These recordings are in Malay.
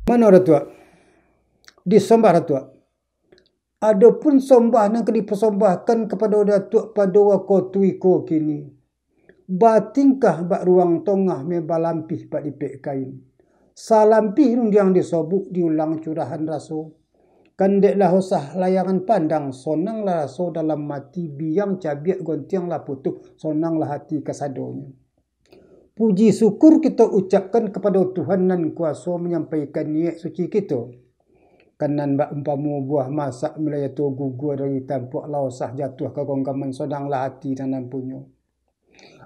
Mana dah tua? Disembah dah tua. Adapun sembah nak dipersembahkan kepada Datuk pada wako tuiko kini. Batingkah bak ruang tengah me balampih bak dipek kain. Salampih nun yang disobuk diulang curahan raso. Kandeklah usah layangan pandang, sonanglah raso dalam mati, biang cabiak gontianglah putuh, sonanglah hati kasadonya. Puji syukur kita ucapkan kepada Tuhan nan kuasa menyampaikan niat suci kita. Kanan bak umpamu buah masak melaya tu gugur dari tampuk lausah jatuh ke gonggaman, sonanglah hati dan punya.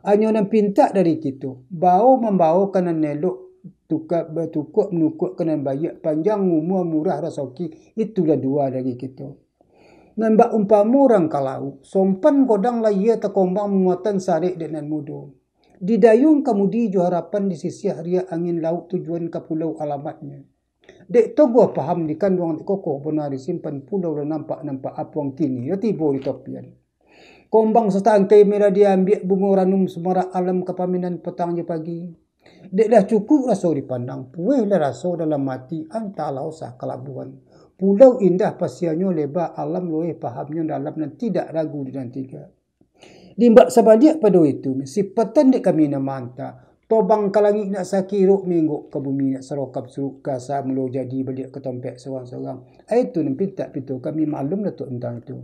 Hanya nan pinta dari kita, bau membau kanan nelok, tukar bertukuk menukuk kanan bayak, panjang umur murah rasoki, itulah dua dari kita. Nan bak umpamu orang kalau, sompan godang lah ia terkombang muatan sarik dengan mudo. Didayung kemudi jo harapan di sisi haria angin laut tujuan ke pulau alamatnya. Dek to gua paham di kandungan kokoh benar disimpan pulau dan nampak apung kini ya tibo di topian. Kombang setangkai merah diambil bunga ranum semara alam kepaminan petangnya pagi. Dek dah cukup raso dipandang, puih lah raso dalam mati antara usah kelabuan. Pulau indah pasiannya lebar alam loeh pahamnya dalam dan tidak ragu dan tiga. Dimbak sabadiak pada itu, si petan dek kami namanta. Tobang kalangi nak sakiruk minggu ke bumi nak serokap suruk kasa melo jadi balik ke tompek seorang-seorang. Itu nampi tak pitu kami maklum lah tu tentang itu.